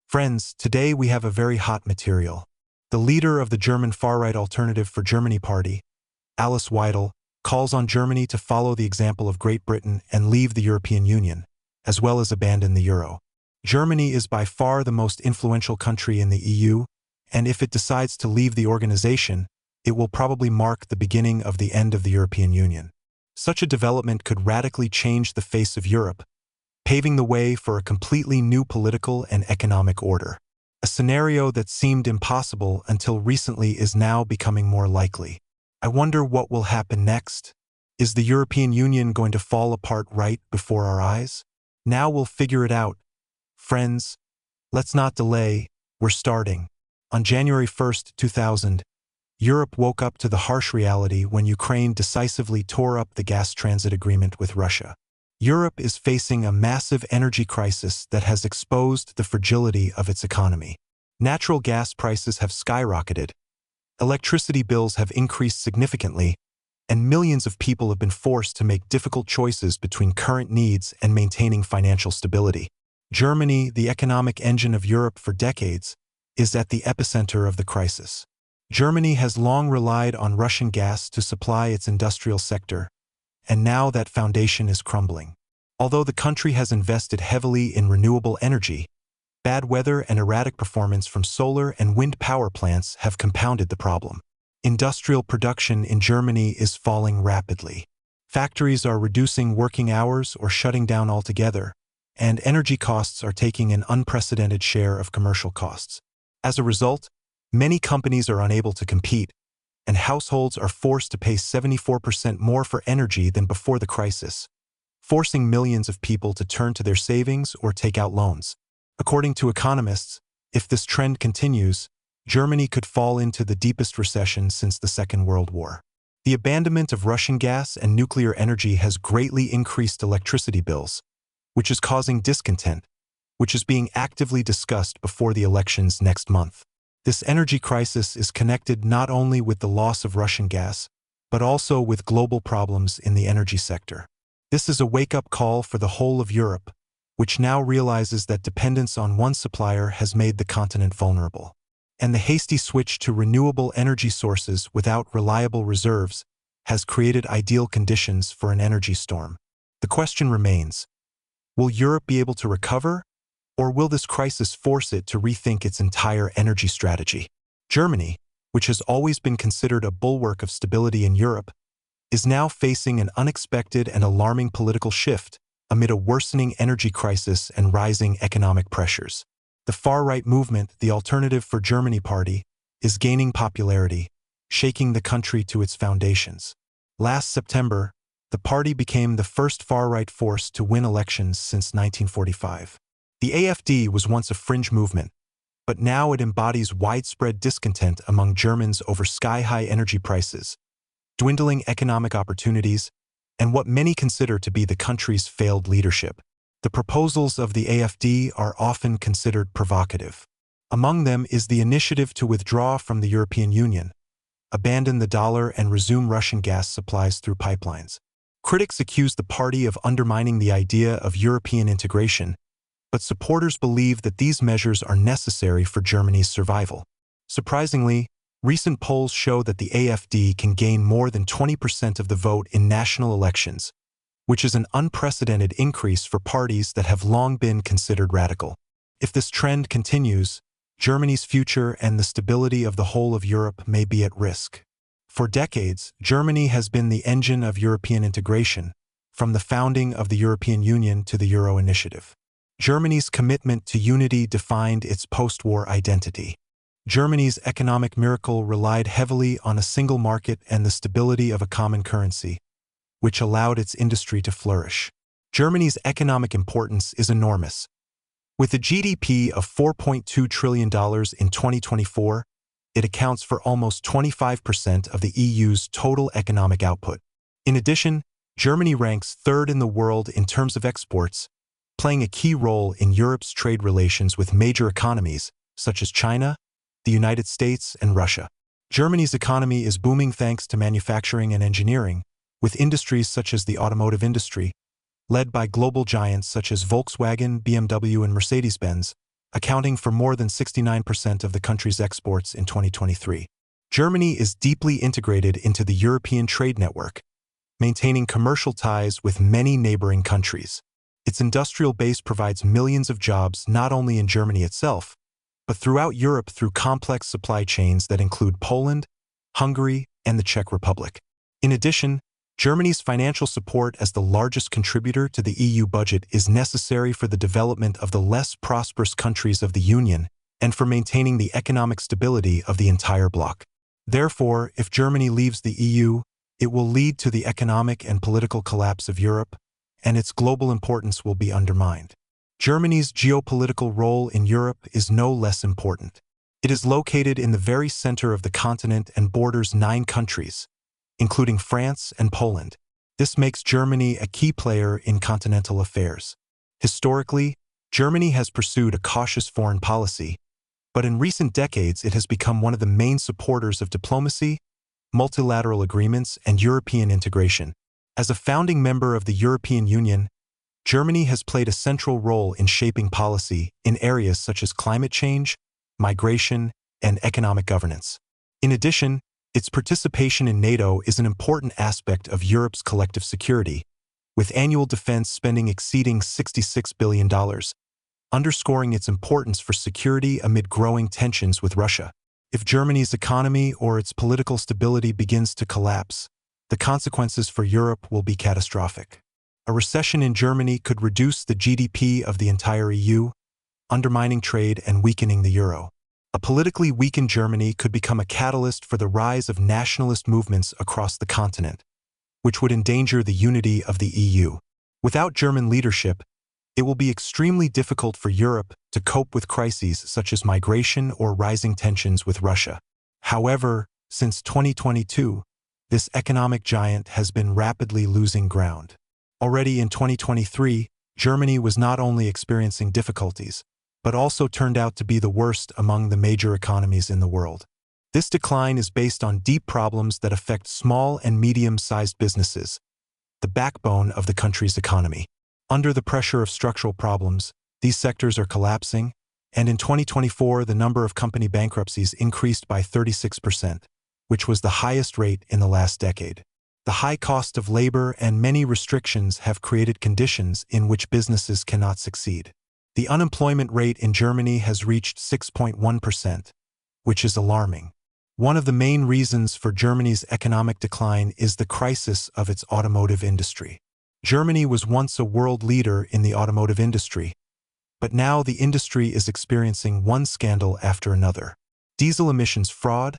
Friends, today we have a very hot material. The leader of the German far-right Alternative for Germany party, Alice Weidel, calls on Germany to follow the example of Great Britain and leave the European Union, as well as abandon the euro. Germany is by far the most influential country in the EU, and if it decides to leave the organization, it will probably mark the beginning of the end of the European Union. Such a development could radically change the face of Europe, paving the way for a completely new political and economic order. A scenario that seemed impossible until recently is now becoming more likely. I wonder what will happen next. Is the European Union going to fall apart right before our eyes? Now we'll figure it out. Friends, let's not delay, we're starting. On January 1st, 2000, Europe woke up to the harsh reality when Ukraine decisively tore up the gas transit agreement with Russia. Europe is facing a massive energy crisis that has exposed the fragility of its economy. Natural gas prices have skyrocketed, electricity bills have increased significantly, and millions of people have been forced to make difficult choices between current needs and maintaining financial stability. Germany, the economic engine of Europe for decades, is at the epicenter of the crisis. Germany has long relied on Russian gas to supply its industrial sector, and now that foundation is crumbling. Although the country has invested heavily in renewable energy, bad weather and erratic performance from solar and wind power plants have compounded the problem. Industrial production in Germany is falling rapidly. Factories are reducing working hours or shutting down altogether, and energy costs are taking an unprecedented share of commercial costs. As a result, many companies are unable to compete, and households are forced to pay 74% more for energy than before the crisis, forcing millions of people to turn to their savings or take out loans. According to economists, if this trend continues, Germany could fall into the deepest recession since the Second World War. The abandonment of Russian gas and nuclear energy has greatly increased electricity bills, which is causing discontent, which is being actively discussed before the elections next month. This energy crisis is connected not only with the loss of Russian gas, but also with global problems in the energy sector. This is a wake-up call for the whole of Europe, which now realizes that dependence on one supplier has made the continent vulnerable. And the hasty switch to renewable energy sources without reliable reserves has created ideal conditions for an energy storm. The question remains, will Europe be able to recover, or will this crisis force it to rethink its entire energy strategy? Germany, which has always been considered a bulwark of stability in Europe, is now facing an unexpected and alarming political shift amid a worsening energy crisis and rising economic pressures. The far-right movement, the Alternative for Germany party, is gaining popularity, shaking the country to its foundations. Last September, the party became the first far-right force to win elections since 1945. The AfD was once a fringe movement, but now it embodies widespread discontent among Germans over sky-high energy prices, dwindling economic opportunities, and what many consider to be the country's failed leadership. The proposals of the AfD are often considered provocative. Among them is the initiative to withdraw from the European Union, abandon the dollar, and resume Russian gas supplies through pipelines. Critics accuse the party of undermining the idea of European integration, but supporters believe that these measures are necessary for Germany's survival. Surprisingly, recent polls show that the AfD can gain more than 20% of the vote in national elections, which is an unprecedented increase for parties that have long been considered radical. If this trend continues, Germany's future and the stability of the whole of Europe may be at risk. For decades, Germany has been the engine of European integration, from the founding of the European Union to the Euro Initiative. Germany's commitment to unity defined its post-war identity. Germany's economic miracle relied heavily on a single market and the stability of a common currency, which allowed its industry to flourish. Germany's economic importance is enormous. With a GDP of $4.2 trillion in 2024, it accounts for almost 25% of the EU's total economic output. In addition, Germany ranks third in the world in terms of exports, playing a key role in Europe's trade relations with major economies such as China, the United States, and Russia. Germany's economy is booming thanks to manufacturing and engineering, with industries such as the automotive industry, led by global giants such as Volkswagen, BMW, and Mercedes-Benz, accounting for more than 69% of the country's exports in 2023. Germany is deeply integrated into the European trade network, maintaining commercial ties with many neighboring countries. Its industrial base provides millions of jobs not only in Germany itself, but throughout Europe through complex supply chains that include Poland, Hungary, and the Czech Republic. In addition, Germany's financial support as the largest contributor to the EU budget is necessary for the development of the less prosperous countries of the Union and for maintaining the economic stability of the entire bloc. Therefore, if Germany leaves the EU, it will lead to the economic and political collapse of Europe, and its global importance will be undermined. Germany's geopolitical role in Europe is no less important. It is located in the very center of the continent and borders 9 countries, including France and Poland. This makes Germany a key player in continental affairs. Historically, Germany has pursued a cautious foreign policy, but in recent decades it has become one of the main supporters of diplomacy, multilateral agreements, and European integration. As a founding member of the European Union, Germany has played a central role in shaping policy in areas such as climate change, migration, and economic governance. In addition, its participation in NATO is an important aspect of Europe's collective security, with annual defense spending exceeding $66 billion, underscoring its importance for security amid growing tensions with Russia. If Germany's economy or its political stability begins to collapse, the consequences for Europe will be catastrophic. A recession in Germany could reduce the GDP of the entire EU, undermining trade and weakening the euro. A politically weakened Germany could become a catalyst for the rise of nationalist movements across the continent, which would endanger the unity of the EU. Without German leadership, it will be extremely difficult for Europe to cope with crises such as migration or rising tensions with Russia. However, since 2022, this economic giant has been rapidly losing ground. Already in 2023, Germany was not only experiencing difficulties, but also turned out to be the worst among the major economies in the world. This decline is based on deep problems that affect small and medium-sized businesses, the backbone of the country's economy. Under the pressure of structural problems, these sectors are collapsing, and in 2024 the number of company bankruptcies increased by 36%, which was the highest rate in the last decade. The high cost of labor and many restrictions have created conditions in which businesses cannot succeed. The unemployment rate in Germany has reached 6.1%, which is alarming. One of the main reasons for Germany's economic decline is the crisis of its automotive industry. Germany was once a world leader in the automotive industry, but now the industry is experiencing one scandal after another. Diesel emissions fraud,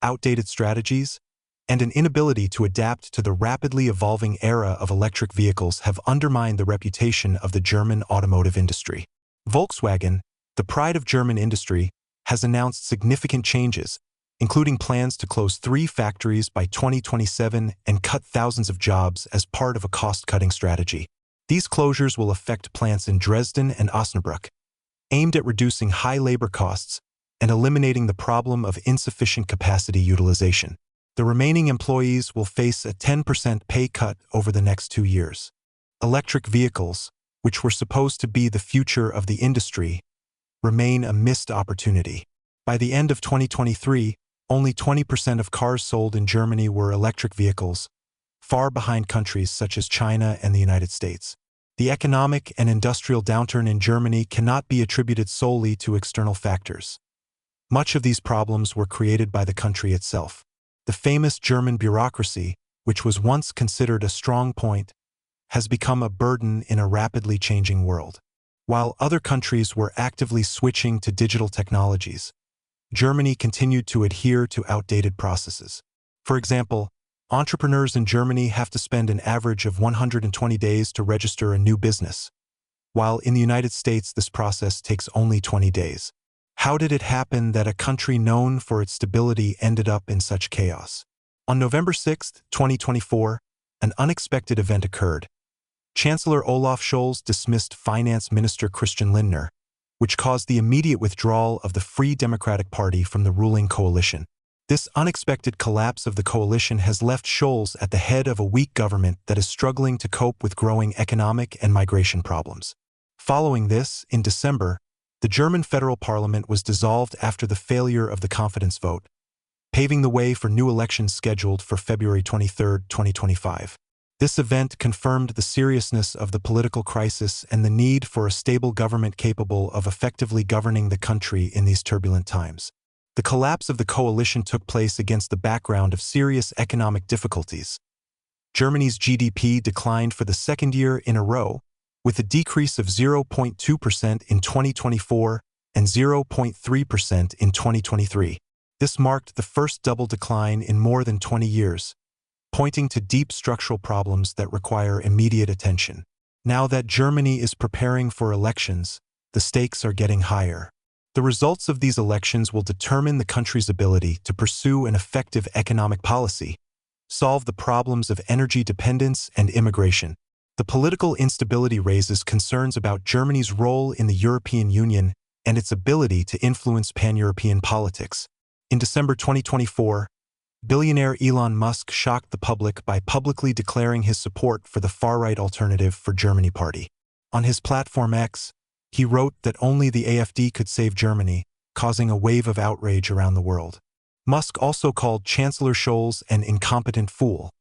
outdated strategies, and an inability to adapt to the rapidly evolving era of electric vehicles have undermined the reputation of the German automotive industry. Volkswagen, the pride of German industry, has announced significant changes, including plans to close 3 factories by 2027 and cut thousands of jobs as part of a cost-cutting strategy. These closures will affect plants in Dresden and Osnabrück, aimed at reducing high labor costs and eliminating the problem of insufficient capacity utilization. The remaining employees will face a 10% pay cut over the next 2 years. Electric vehicles, which were supposed to be the future of the industry, remain a missed opportunity. By the end of 2023, only 20% of cars sold in Germany were electric vehicles, far behind countries such as China and the United States. The economic and industrial downturn in Germany cannot be attributed solely to external factors. Much of these problems were created by the country itself. The famous German bureaucracy, which was once considered a strong point, has become a burden in a rapidly changing world. While other countries were actively switching to digital technologies, Germany continued to adhere to outdated processes. For example, entrepreneurs in Germany have to spend an average of 120 days to register a new business, while in the United States this process takes only 20 days. How did it happen that a country known for its stability ended up in such chaos? On November 6, 2024, an unexpected event occurred. Chancellor Olaf Scholz dismissed Finance Minister Christian Lindner, which caused the immediate withdrawal of the Free Democratic Party from the ruling coalition. This unexpected collapse of the coalition has left Scholz at the head of a weak government that is struggling to cope with growing economic and migration problems. Following this, in December, The German federal parliament was dissolved after the failure of the confidence vote, paving the way for new elections scheduled for February 23, 2025. This event confirmed the seriousness of the political crisis and the need for a stable government capable of effectively governing the country in these turbulent times. The collapse of the coalition took place against the background of serious economic difficulties. Germany's GDP declined for the second year in a row, with a decrease of 0.2% in 2024 and 0.3% in 2023. This marked the first double decline in more than 20 years, pointing to deep structural problems that require immediate attention. Now that Germany is preparing for elections, the stakes are getting higher. The results of these elections will determine the country's ability to pursue an effective economic policy, solve the problems of energy dependence and immigration. The political instability raises concerns about Germany's role in the European Union and its ability to influence pan-European politics. In December 2024, billionaire Elon Musk shocked the public by publicly declaring his support for the far-right Alternative for Germany party. On his platform X, he wrote that only the AfD could save Germany, causing a wave of outrage around the world. Musk also called Chancellor Scholz an incompetent fool,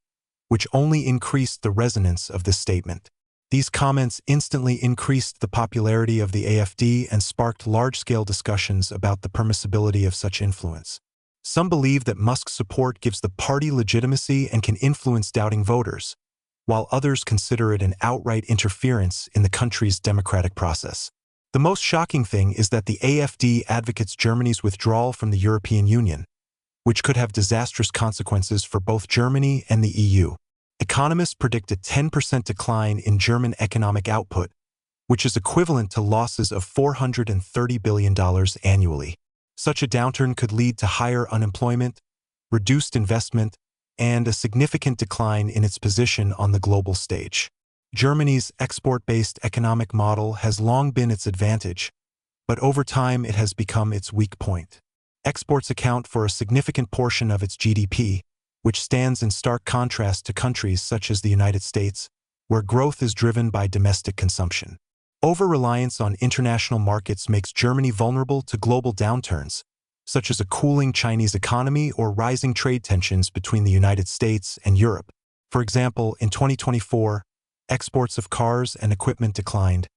which only increased the resonance of this statement. These comments instantly increased the popularity of the AfD and sparked large-scale discussions about the permissibility of such influence. Some believe that Musk's support gives the party legitimacy and can influence doubting voters, while others consider it an outright interference in the country's democratic process. The most shocking thing is that the AfD advocates Germany's withdrawal from the European Union, which could have disastrous consequences for both Germany and the EU. Economists predict a 10% decline in German economic output, which is equivalent to losses of $430 billion annually. Such a downturn could lead to higher unemployment, reduced investment, and a significant decline in its position on the global stage. Germany's export-based economic model has long been its advantage, but over time it has become its weak point. Exports account for a significant portion of its GDP, which stands in stark contrast to countries such as the United States, where growth is driven by domestic consumption. Over-reliance on international markets makes Germany vulnerable to global downturns, such as a cooling Chinese economy or rising trade tensions between the United States and Europe. For example, in 2024, exports of cars and equipment declined,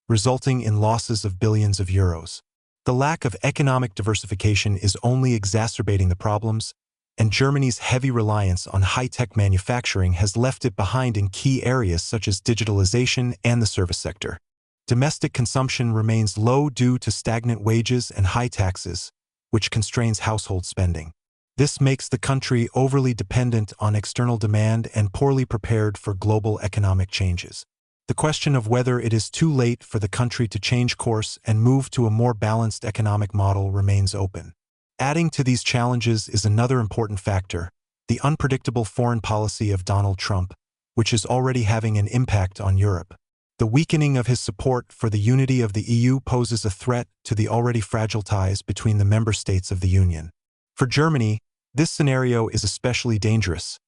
resulting in losses of billions of euros. The lack of economic diversification is only exacerbating the problems, and Germany's heavy reliance on high-tech manufacturing has left it behind in key areas such as digitalization and the service sector. Domestic consumption remains low due to stagnant wages and high taxes, which constrains household spending. This makes the country overly dependent on external demand and poorly prepared for global economic changes. The question of whether it is too late for the country to change course and move to a more balanced economic model remains open. Adding to these challenges is another important factor, the unpredictable foreign policy of Donald Trump, which is already having an impact on Europe. The weakening of his support for the unity of the EU poses a threat to the already fragile ties between the member states of the Union. For Germany, this scenario is especially dangerous,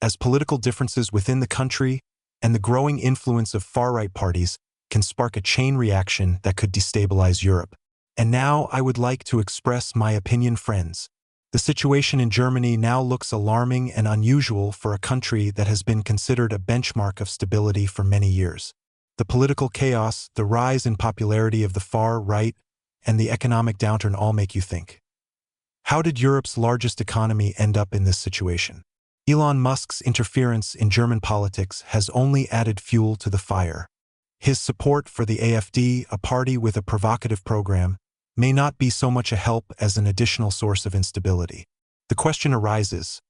as political differences within the country and the growing influence of far-right parties can spark a chain reaction that could destabilize Europe. And now I would like to express my opinion, friends. The situation in Germany now looks alarming and unusual for a country that has been considered a benchmark of stability for many years. The political chaos, the rise in popularity of the far right, and the economic downturn all make you think. How did Europe's largest economy end up in this situation? Elon Musk's interference in German politics has only added fuel to the fire. His support for the AfD, a party with a provocative program, may not be so much a help as an additional source of instability. The question arises,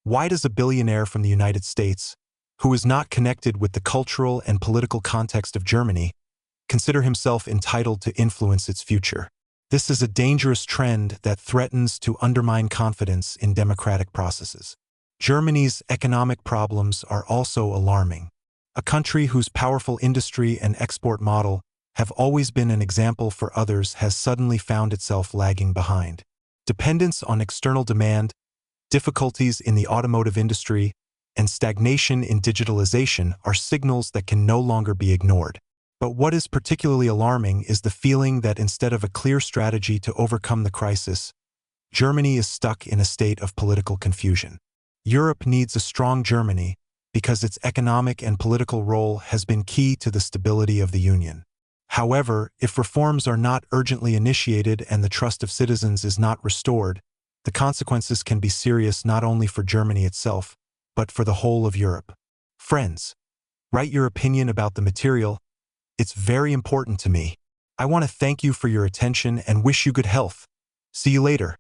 why does a billionaire from the United States, who is not connected with the cultural and political context of Germany, consider himself entitled to influence its future? This is a dangerous trend that threatens to undermine confidence in democratic processes. Germany's economic problems are also alarming. A country whose powerful industry and export model have always been an example for others has suddenly found itself lagging behind. Dependence on external demand, difficulties in the automotive industry, and stagnation in digitalization are signals that can no longer be ignored. But what is particularly alarming is the feeling that instead of a clear strategy to overcome the crisis, Germany is stuck in a state of political confusion. Europe needs a strong Germany because its economic and political role has been key to the stability of the Union. However, if reforms are not urgently initiated and the trust of citizens is not restored, the consequences can be serious not only for Germany itself, but for the whole of Europe. Friends, write your opinion about the material. It's very important to me. I want to thank you for your attention and wish you good health. See you later.